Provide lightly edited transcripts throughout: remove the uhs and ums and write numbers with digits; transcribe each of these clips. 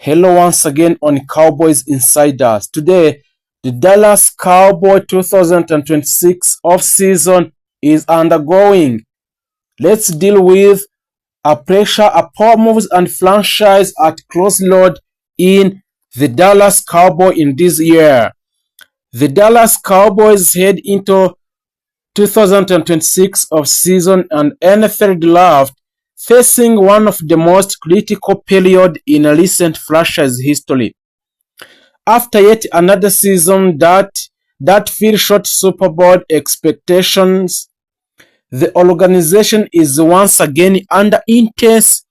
Hello once again on Cowboys Insiders. Today, the Dallas Cowboys 2026 offseason is undergoing. Let's deal with a pressure, a power moves and franchise at crossroad in the Dallas Cowboys in this year. The Dallas Cowboys head into 2026 offseason and NFL draft facing one of the most critical periods in recent franchise history. After yet another season that fell short Super Bowl expectations, the organization is once again under intense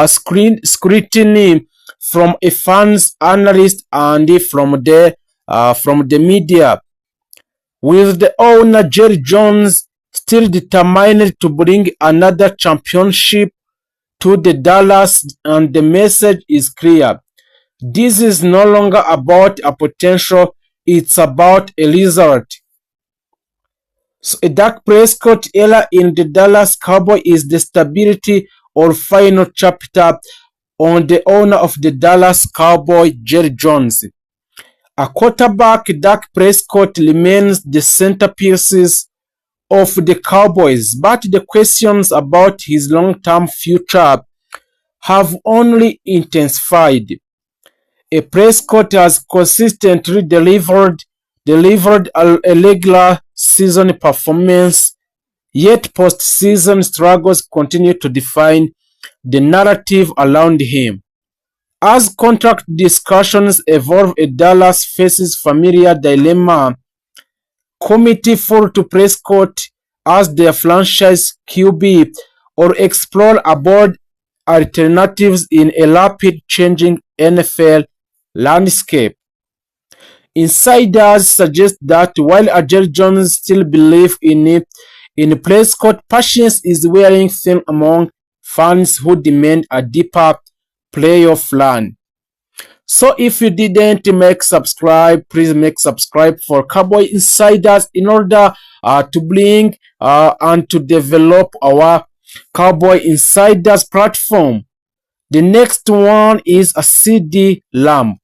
scrutiny from fans, analysts, and from the media. With the owner Jerry Jones still determined to bring another championship to the Dallas, and the message is clear. This is no longer about a potential, it's about a result. So a Dak Prescott era in the Dallas Cowboys is the stability or final chapter on the owner of the Dallas Cowboys, Jerry Jones. A quarterback, Dak Prescott remains the centerpiece of the Cowboys, but the questions about his long-term future have only intensified. Prescott has consistently delivered a regular season performance, yet postseason struggles continue to define the narrative around him. As contract discussions evolve, Dallas faces familiar dilemma: committee full to Prescott as their franchise QB or explore aboard alternatives in a rapid changing NFL landscape. Insiders suggest that while Jerry Jones still believes in Prescott, patience is wearing thin among fans who demand a deeper playoff run. So if you didn't make subscribe, please make subscribe for Cowboy Insiders in order to bring and to develop our Cowboy Insiders platform. The next one is a CD Lamb.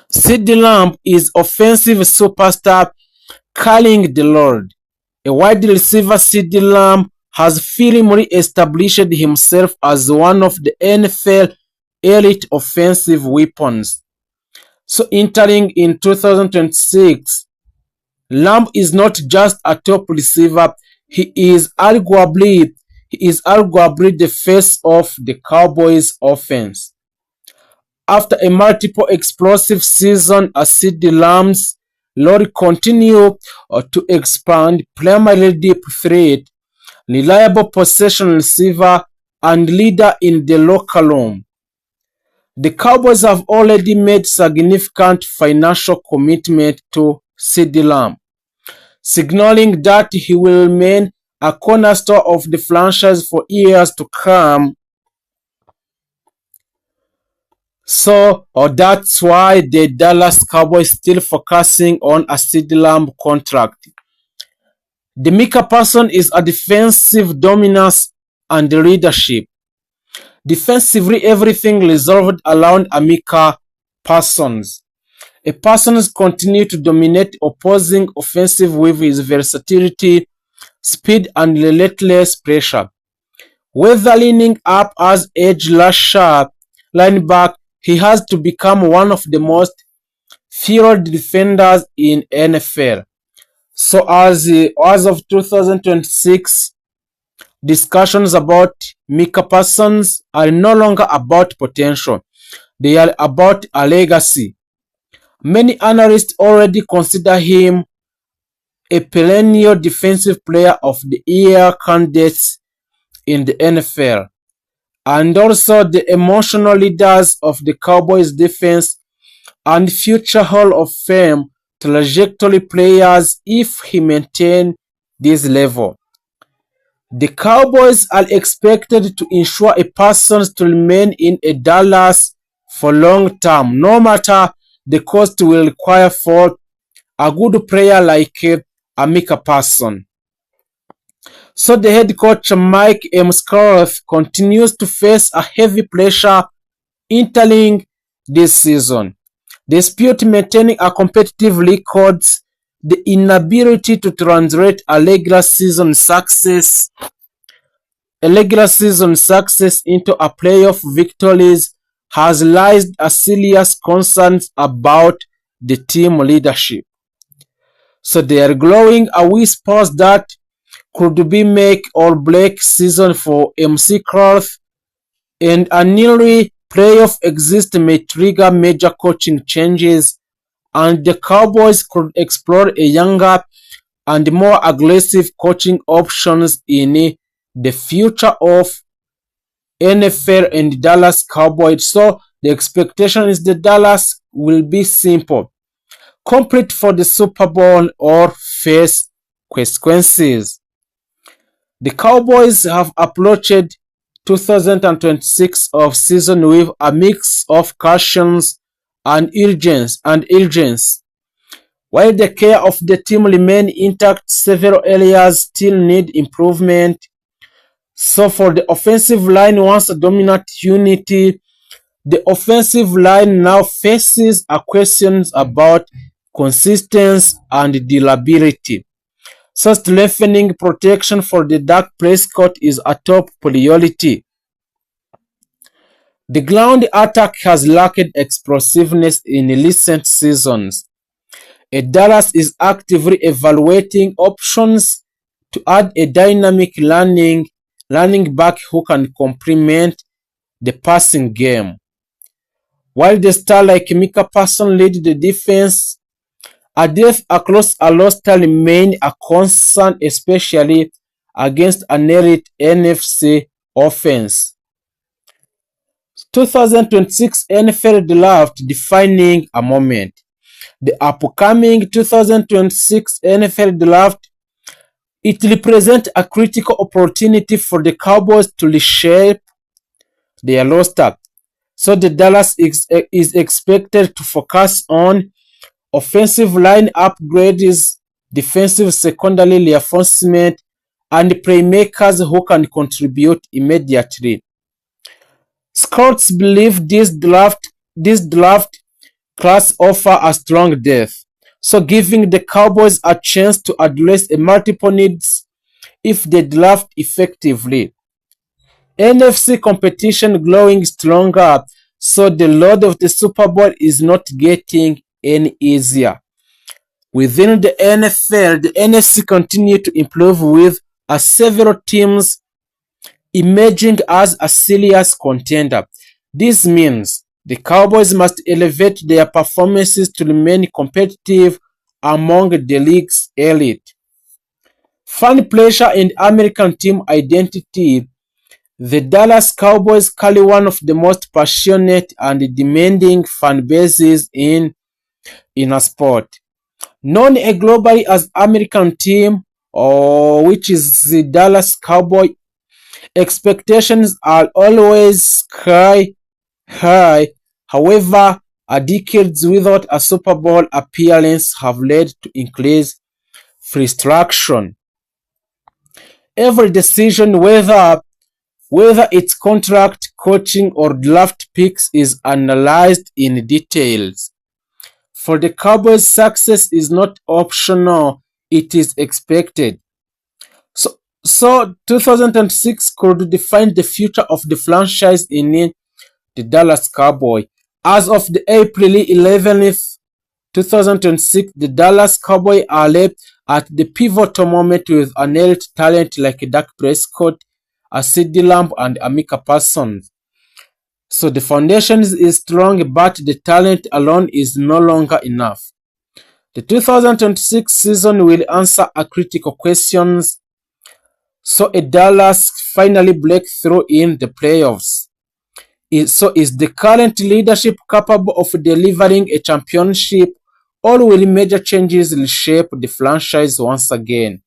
CD Lamb is offensive superstar calling the Lord. A wide receiver, CD Lamb has firmly established himself as one of the NFL elite offensive weapons. So entering in 2026, Lamb is not just a top receiver, he is arguably the face of the Cowboys offense. After a multiple explosive season, CD Lamb's role continue to expand, primarily deep threat, reliable possession receiver, and leader in the locker room. The Cowboys have already made significant financial commitment to CD Lamb, signaling that he will remain a cornerstone of the franchise for years to come. So that's why the Dallas Cowboys still focusing on a CD Lamb contract. The Micah Parsons is a defensive dominance and leadership. Defensively, everything resolved around Micah Parsons. Parsons continues to dominate opposing offensive with his versatility, speed, and relentless pressure. Whether lining up as edge rusher, linebacker, he has to become one of the most feared defenders in NFL. So as of 2026, discussions about Micah Parsons are no longer about potential. They are about a legacy. Many analysts already consider him a perennial defensive player of the year candidate in the NFL, and also the emotional leaders of the Cowboys defense and future Hall of Fame trajectory players if he maintains this level. The Cowboys are expected to ensure a person to remain in a Dallas for long term, no matter the cost will require for a good player like Micah Parsons. So the head coach Mike Scott continues to face a heavy pressure entering this season. Despite maintaining a competitive record, the inability to translate a regular season success into a playoff victories has raised a serious concerns about the team leadership. So there are glowing a whispers that could be make or break season for MC Croft, and a nearly playoff exit may trigger major coaching changes, and the Cowboys could explore a younger and more aggressive coaching options in the future of NFL and Dallas Cowboys. So the expectation is that Dallas will be simple, complete for the Super Bowl or face consequences. The Cowboys have approached 2026 off season with a mix of cautions and urgency. While the care of the team remain intact, several areas still need improvement. So for the offensive line, once a dominant unity, the offensive line now faces a questions about consistency and durability. So strengthening protection for the Dak Prescott is a top priority. The ground attack has lacked explosiveness in recent seasons. Dallas is actively evaluating options to add a dynamic running back who can complement the passing game. While the star like Micah Parsons lead the defense, a depth across a roster remain a concern, especially against an elite NFC offense. 2026 NFL Draft defining a moment. The upcoming 2026 NFL Draft, it represents a critical opportunity for the Cowboys to reshape their roster. So the Dallas is expected to focus on offensive line upgrades, defensive secondary reinforcement, and playmakers who can contribute immediately. Scouts believe this draft class offer a strong depth, so giving the Cowboys a chance to address multiple needs if they draft effectively. NFC competition growing stronger, so the load of the Super Bowl is not getting any easier. Within the NFL, the NFC continue to improve with several teams emerging as a serious contender. This means the Cowboys must elevate their performances to remain competitive among the league's elite. Fan pressure and American team identity. The Dallas Cowboys carry one of the most passionate and demanding fan bases in a sport. Known globally as American team, or which is the Dallas Cowboy, expectations are always high. However, a decades without a Super Bowl appearance have led to increased frustration. Every decision, whether it's contract, coaching, or draft picks, is analyzed in details. For the Cowboys, success is not optional, it is expected. So 2006 could define the future of the franchise in the Dallas Cowboys. As of the April 11th, 2026, the Dallas Cowboys are left at the pivotal moment with an elite talent like Dak Prescott, CeeDee Lamb, and Micah Parsons. So the foundation is strong, but the talent alone is no longer enough. The 2026 season will answer a critical questions. So a Dallas finally break through in the playoffs. Is the current leadership capable of delivering a championship, or will major changes reshape the franchise once again?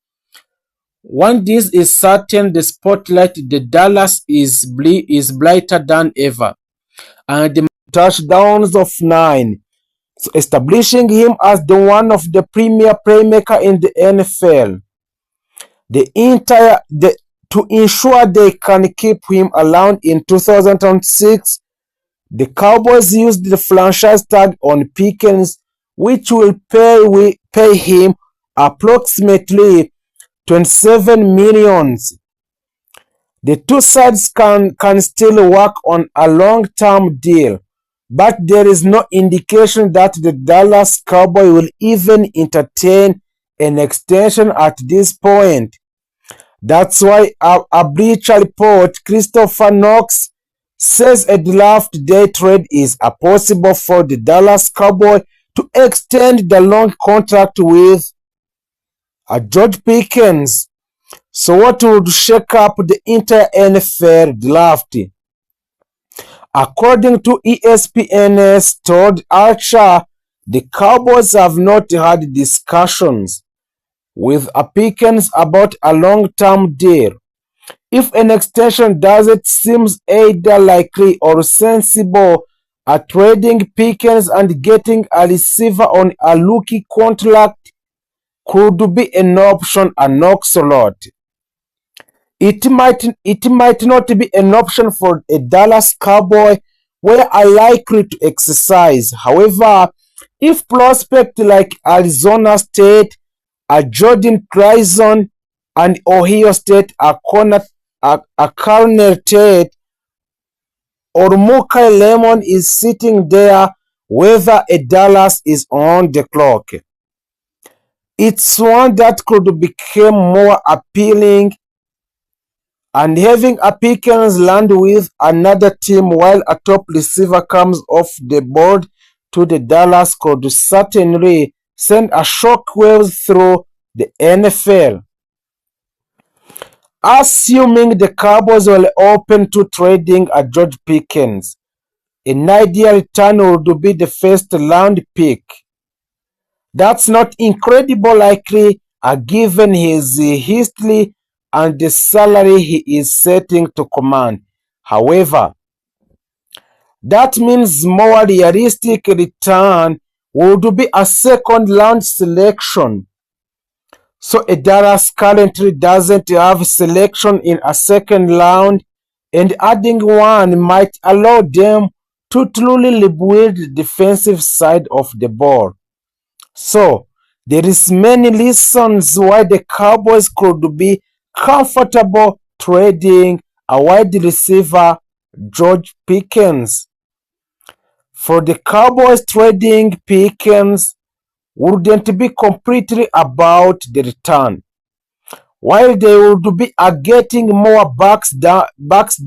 One this is certain, the spotlight the Dallas is brighter than ever, and the touchdowns of 9, so establishing him as the one of the premier playmaker in the NFL. To ensure they can keep him around in 2006, The Cowboys used the franchise tag on Pickens, which will pay him approximately $27 million. The two sides can still work on a long-term deal, but there is no indication that the Dallas Cowboys will even entertain an extension at this point. That's why a Bleacher Report, Christopher Knox, says a draft day trade is possible for the Dallas Cowboys to extend the long contract with George Pickens. So what would shake up the entire NFL draft? According to ESPN's Todd Archer, the Cowboys have not had discussions with Pickens about a long-term deal. If an extension doesn't seem either likely or sensible, trading Pickens and getting a receiver on a rookie contract could be an option, an oxalot. It might not be an option for a Dallas Cowboy where are likely to exercise. However, if prospects like Arizona State, Jordan Grayson, and Ohio State are Cornell Tate or Mokai Lemon is sitting there, whether a Dallas is on the clock, it's one that could become more appealing, and having a Pickens land with another team while a top receiver comes off the board to the Dallas could certainly send a shockwave through the NFL. Assuming the Cowboys were open to trading a George Pickens, an ideal return would be the first round pick. That's not incredibly likely given his history and the salary he is setting to command. However, that means more realistic return would be a second round selection. So a Dallas currently doesn't have selection in a second round, and adding one might allow them to truly rebuild the defensive side of the ball. So there is many reasons why the Cowboys could be comfortable trading a wide receiver, George Pickens. For the Cowboys, trading Pickens wouldn't be completely about the return. While they would be getting more bucks than what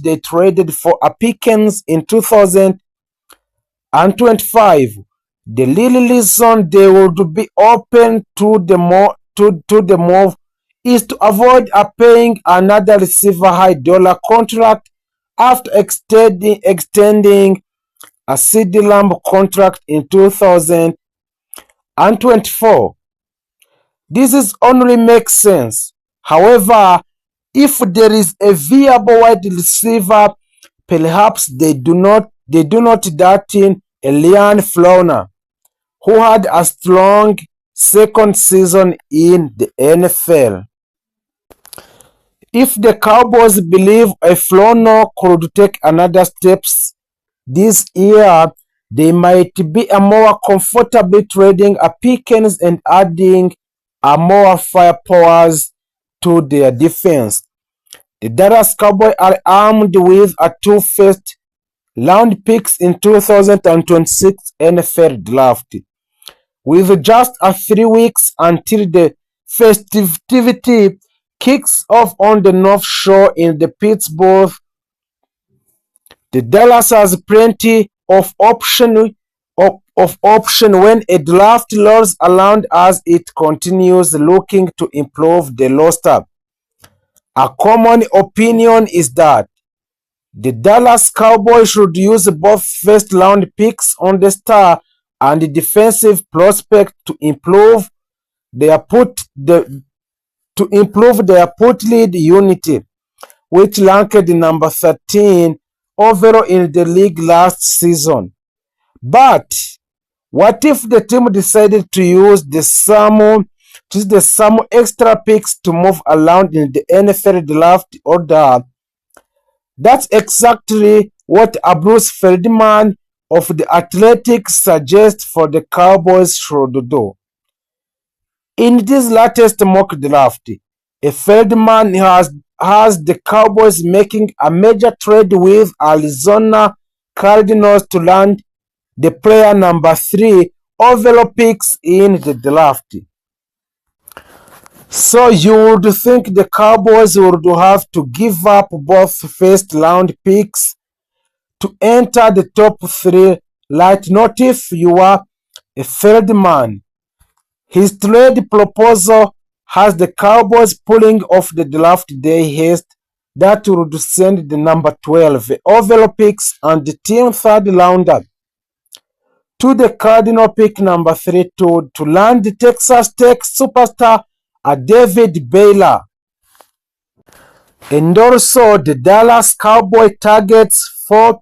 they traded for a Pickens in 2025, the real reason they would be open to the move is to avoid paying another receiver high dollar contract after extending a CeeDee Lamb contract in 2024. This only makes sense. However, if there is a viable wide receiver, perhaps they do not dart in Elian Flowner, who had a strong second season in the NFL. If the Cowboys believe a Flowner could take another steps this year, they might be more comfortably trading a Pickens and adding more firepower to their defense. The Dallas Cowboys are armed with two first round picks in 2026 NFL draft. With just 3 weeks until the festivity kicks off on the North Shore in the Pittsburgh, the Dallas has plenty of option when a draft rolls around as it continues looking to improve the roster. A common opinion is that the Dallas Cowboys should use both first-round picks on the star and defensive prospect to improve their put lead unity, which ranked number 13 overall in the league last season. But what if the team decided to use some extra picks to move around in the NFL draft order? That's exactly what a Bruce Feldman of the Athletics suggests for the Cowboys should do. In this latest mock draft, a Feldman has the Cowboys making a major trade with Arizona Cardinals to land the player number 3 overall picks in the draft. So you would think the Cowboys would have to give up both first round picks to enter the top 3, right? Not if you are a Feldman. His trade proposal has the Cowboys pulling off the draft day haste that would send the number 12 overall picks and the team third rounder to the Cardinal pick number 3 to land the Texas Tech superstar David Baylor. And also the Dallas Cowboy targets 4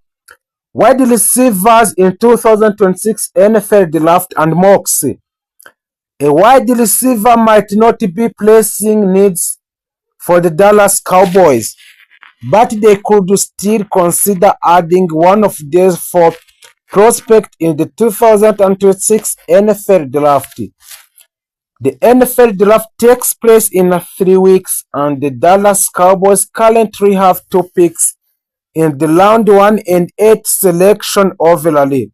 wide receivers in 2026 NFL draft and mocks. A wide receiver might not be placing needs for the Dallas Cowboys, but they could still consider adding one of these 4 prospects in the 2026 NFL draft. The NFL draft takes place in 3 weeks, and the Dallas Cowboys currently have 2 picks in the round 1 and 8 selection overall.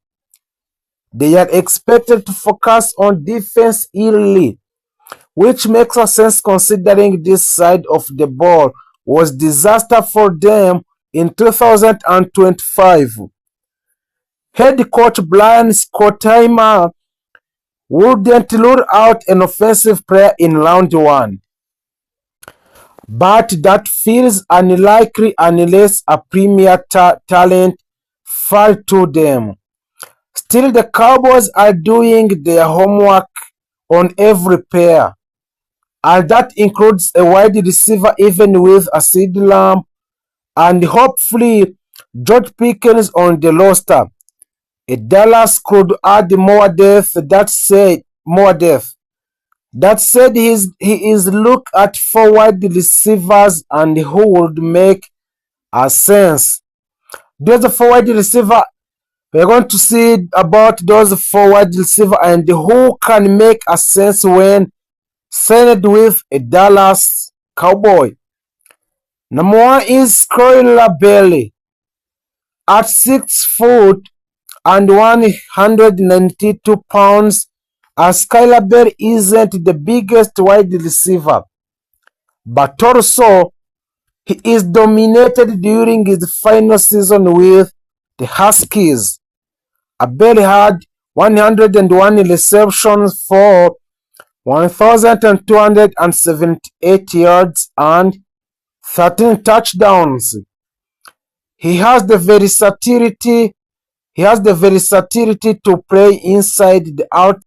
They are expected to focus on defense early, which makes sense considering this side of the ball was disaster for them in 2025. Head coach Brian Schottenheimer wouldn't rule out an offensive player in round 1, but that feels unlikely unless a premier talent fall to them. Still, the Cowboys are doing their homework on every pair, and that includes a wide receiver even with a CeeDee Lamb and hopefully George Pickens on the roster. A Dallas could add more depth. That said, he is look at 4 wide receivers and who would make a sense. Those 4 wide receiver, we're going to see about those 4 wide receiver and who can make a sense when signed with a Dallas Cowboy. Number 1 is Skylar Bailey. At 6 foot and 192 pounds, Skylar Bailey isn't the biggest wide receiver, but also he is dominated during his final season with the Huskies. Bailey had 101 receptions for 1,278 yards and 13 touchdowns. He has the versatility to play inside the out